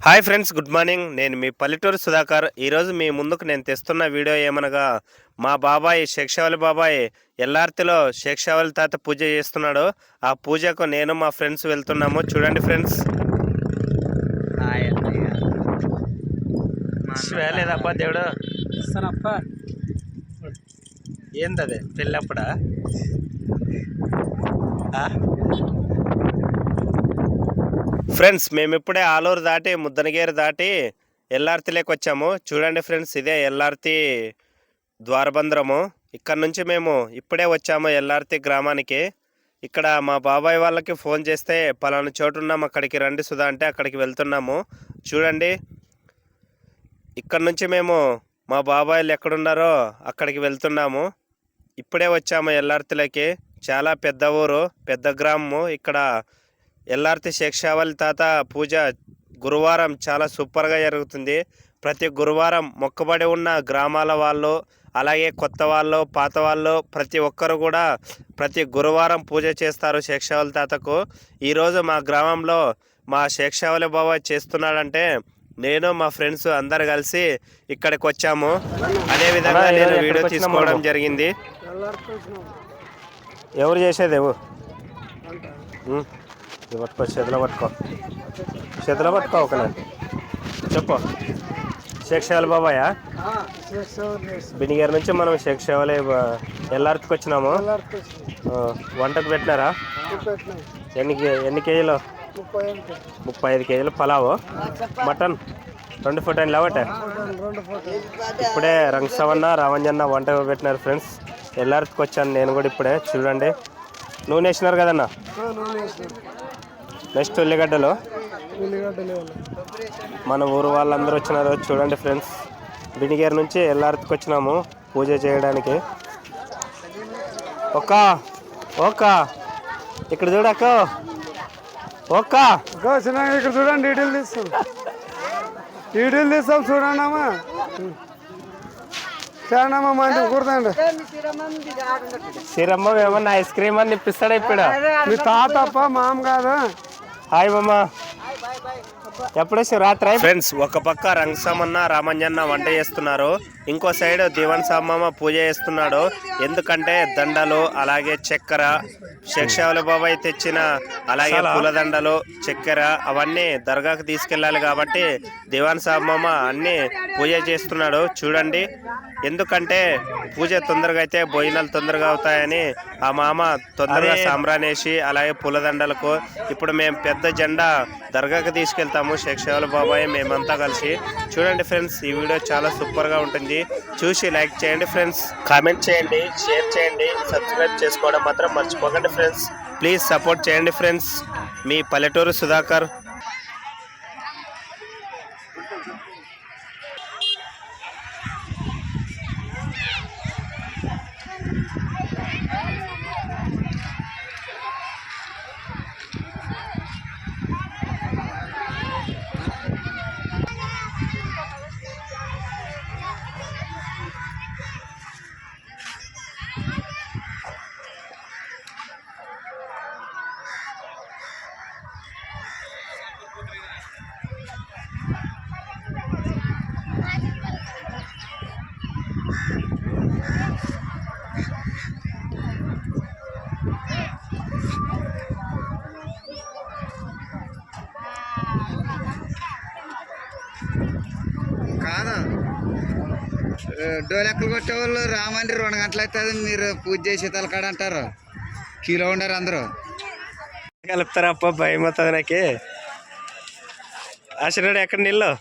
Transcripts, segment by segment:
Hi friends, good morning. నేను మీ పల్లెటూరు సుధాకర్. ఈరోజు మీ ముందుకు నేను తెస్తున్న వీడియో ఏమనగా మా బాబాయ్ శేషావళి బాబాయ్ ఎల్లార్తిలో శేషావళి తాత పూజ చేస్తున్నాడు. ఆ పూజకు నేను మా ఫ్రెండ్స్ వెళ్తున్నాము. చూడండి ఫ్రెండ్స్. లేదప్ప దేవుడు ఏందది పెళ్ళప్పుడా? ఫ్రెండ్స్, మేము ఇప్పుడే ఆలూరు దాటి ముద్దనగేరు దాటి ఎల్లార్తిలోకి వచ్చాము. చూడండి ఫ్రెండ్స్, ఇదే ఎల్లార్తి ద్వారబంధరము. ఇక్కడ నుంచి మేము ఇప్పుడే వచ్చాము ఎల్లార్తి గ్రామానికి. ఇక్కడ మా బాబాయ్ వాళ్ళకి ఫోన్ చేస్తే పలానా చోటు ఉన్నాము, అక్కడికి రండి సుధా అంటే అక్కడికి వెళ్తున్నాము. చూడండి, ఇక్కడ నుంచి మేము మా బాబాయిలు ఎక్కడున్నారో అక్కడికి వెళ్తున్నాము. ఇప్పుడే వచ్చాము ఎల్లార్తిలోకి. చాలా పెద్ద ఊరు, పెద్ద గ్రామము. ఇక్కడ ఎల్లార్తి శేషావళి తాత పూజ గురువారం చాలా సూపర్గా జరుగుతుంది. ప్రతి గురువారం మొక్కబడి ఉన్న గ్రామాల వాళ్ళు, అలాగే కొత్త వాళ్ళు, పాత వాళ్ళు ప్రతి ఒక్కరు కూడా ప్రతి గురువారం పూజ చేస్తారు శేషావళి తాతకు. ఈరోజు మా గ్రామంలో మా శేషావళి బాబా చేస్తున్నాడంటే నేను మా ఫ్రెండ్స్ అందరు కలిసి ఇక్కడికి వచ్చాము. అదేవిధంగా నేను వీడియో తీసుకోవడం జరిగింది. ఎవరు చేసేది పట్టుకో, చేతిలో పట్టుకో ఒక చెప్పు. శేషావళి బాబాయా? బినిగేరు నుంచి మనం శేషావళి ఎల్లార్తికి వచ్చినాము. వంటకు పెట్టినారా? ఎన్ని కేజీలు? 35 కేజీలు పలావు, మటన్ 2 ఫుట్ లేవటే. ఇప్పుడే రంగసవన్న రావంజన్న వంట పెట్టినారు ఫ్రెండ్స్. ఎల్లార్తికి వచ్చాను నేను కూడా ఇప్పుడే. చూడండి, నూనె వేసినారు కదన్నా. నెక్స్ట్ ఉల్లిగడ్డలు మన ఊరు వాళ్ళందరూ వచ్చినారు. చూడండి ఫ్రెండ్స్, బినిగేరు నుంచి ఎల్లార్తికి వచ్చినాము పూజ చేయడానికి. ఓక ఇక్కడ చూడక్క, ఇక్కడ చూడండి, డీటెయిల్ తీస్తాం చూడండి అమ్మా. చానమ్మా మంది కూర్చోండి. సిరమ్మ ఏమన్నా ఐస్ క్రీమ్ అని ఇప్పిస్తాడా ఇప్పుడు? మీ తాతప్ప మామ కాదా? హాయ్ మామ, ఎప్పుడొచ్చి రాత్రి? ఫ్రెండ్స్, ఒక పక్క రంగసామన్న రామంజన్న వంట చేస్తున్నారు, ఇంకో సైడ్ దివన్ సామమ్మ పూజ చేస్తున్నాడు. ఎందుకంటే దండలు, అలాగే చక్కెర, శేషావళి బాబాయ్ తెచ్చిన అలాగే పూలదండలు, చక్కెర అవన్నీ దర్గాకు తీసుకెళ్ళాలి కాబట్టి దివాన్ సామమ్మ అన్నీ పూజ చేస్తున్నాడు. చూడండి, ఎందుకంటే పూజ తొందరగా అయితే భోజనాలు తొందరగా అవుతాయని ఆ మామ తొందరగా సాంబ్రానేసి అలాగే పూలదండలకు ఇప్పుడు మేము పెద్ద జెండా దర్గాకు తీసుకెళ్తాము శేషావళి బాబాయ్ మేమంతా కలిసి. చూడండి ఫ్రెండ్స్, ఈ వీడియో చాలా సూపర్గా ఉంటుంది. చూసి లైక్ చేయండి ఫ్రెండ్స్, కామెంట్ చేయండి, షేర్ చేయండి, సబ్స్క్రైబ్ చేసుకోవడం మాత్రం మర్చిపోకండి ఫ్రెండ్స్. ప్లీజ్ సపోర్ట్ చేయండి ఫ్రెండ్స్. మీ పల్లెటూరు సుధాకర్. కాదు, డోలెక్కలు కొట్టేవాళ్ళు రామండి 2 గంటలు అవుతుంది, మీరు పూజ చేసే తలకాడ అంటారు. కిలో ఉండరు అందరూ కలుపుతారా? అప్ప భయం అవుతుంది నాకే. ఆశీర్వాడు ఎక్కడ నీళ్ళు?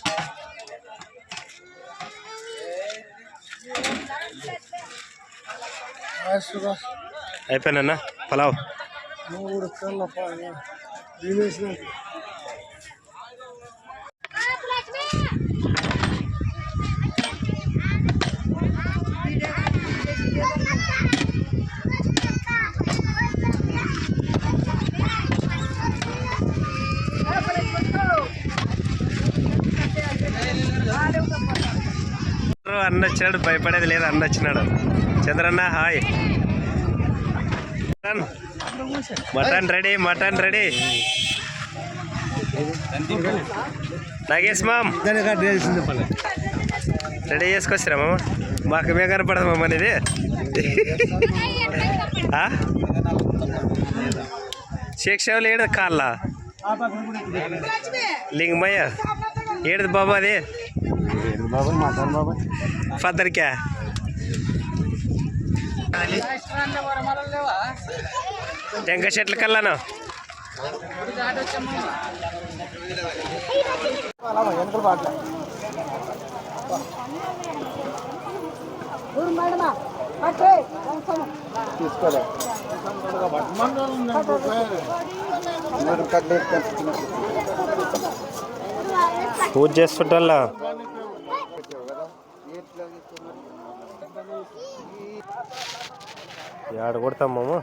అయిపోయినా పలావ్ అన్న వచ్చినాడు, భయపడేది లేదు. అన్న వచ్చినాడు. చంద్రన్న hi. Mutton ready, mutton ready. Nagesh మామ్ రెడీ చేసుకొచ్చిరా మామ మాకు మేము కనపడదు మామ ఇది శేక్షావులు ఏడు కాళ్ళ లింగమయ్య ఏడు బాబా అది ఫద్దరికా టెంకాయ చెట్ల కల్లాను పూజ చేస్తుంటల్లా ఆడ కొడతాం మామ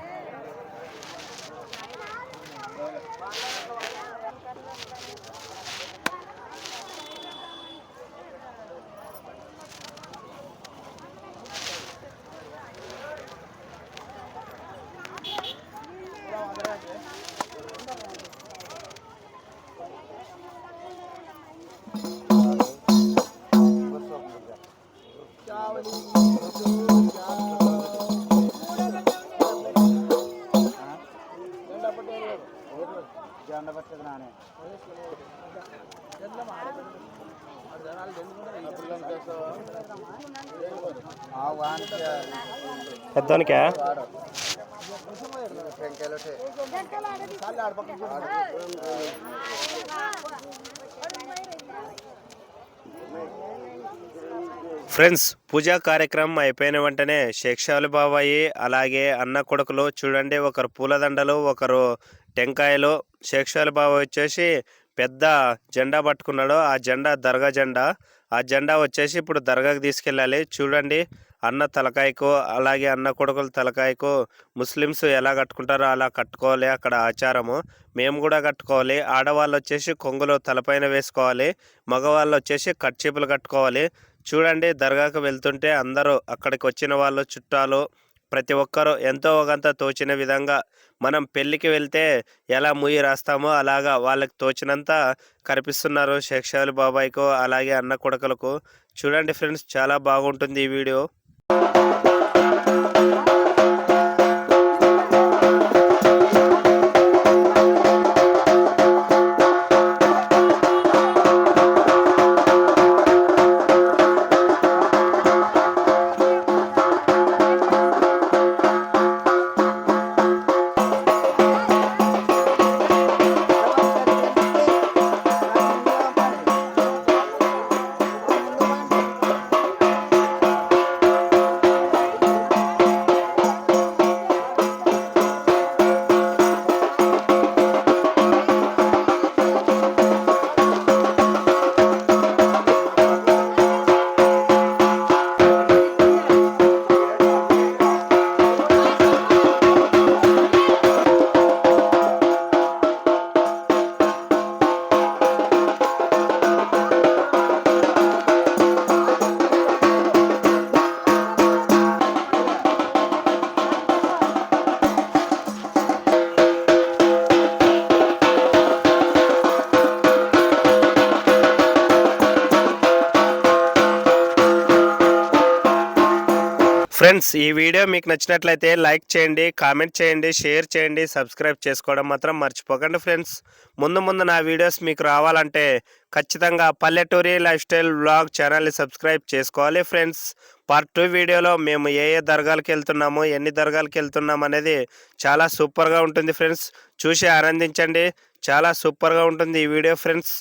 పెద్దోనికా ఫ్రెండ్స్ పూజా కార్యక్రమం అయిపోయిన వెంటనే శేక్షావులు బాబాయి అలాగే అన్న కొడుకులు చూడండి, ఒకరు పూలదండలు ఒకరు టెంకాయలు. శేక్షావులు బాబాయ్ వచ్చేసి పెద్ద జెండా పట్టుకున్నాడు, ఆ జెండా దర్గా జెండా. ఆ జెండా వచ్చేసి ఇప్పుడు దర్గాకు తీసుకెళ్ళాలి. చూడండి అన్న తలకాయకు అలాగే అన్న కొడుకుల తలకాయకు ముస్లిమ్స్ ఎలా కట్టుకుంటారో అలా కట్టుకోవాలి, అక్కడ ఆచారము. మేము కూడా కట్టుకోవాలి. ఆడవాళ్ళు వచ్చేసి కొంగులు తలపైన వేసుకోవాలి, మగవాళ్ళు వచ్చేసి కట్చీపులు కట్టుకోవాలి. చూడండి దర్గాకు వెళ్తుంటే అందరూ అక్కడికి వచ్చిన వాళ్ళు చుట్టాలు ప్రతి ఒక్కరూ ఎంతో ఒకంత తోచిన విధంగా మనం పెళ్ళికి వెళ్తే ఎలా ముయ్యి రాస్తామో అలాగా వాళ్ళకి తోచినంత కనిపిస్తున్నారు శేక్షావులు బాబాయ్కు అలాగే అన్న కొడుకులకు. చూడండి ఫ్రెండ్స్, చాలా బాగుంటుంది ఈ వీడియో. ఫ్రెండ్స్, ఈ వీడియో మీకు నచ్చినట్లయితే లైక్ చేయండి, కామెంట్ చేయండి, షేర్ చేయండి, సబ్స్క్రైబ్ చేసుకోవడం మాత్రం మర్చిపోకండి ఫ్రెండ్స్. ముందు నా వీడియోస్ మీకు రావాలంటే ఖచ్చితంగా పల్లెటూరి లైఫ్ స్టైల్ వ్లాగ్ ఛానల్ని సబ్స్క్రైబ్ చేసుకోవాలి ఫ్రెండ్స్. పార్ట్ 2 వీడియోలో మేము ఏ దర్గాలకు వెళ్తున్నాము, ఎన్ని దర్గాలకు వెళ్తున్నాం అనేది చాలా సూపర్గా ఉంటుంది ఫ్రెండ్స్. చూసి ఆనందించండి, చాలా సూపర్గా ఉంటుంది ఈ వీడియో ఫ్రెండ్స్.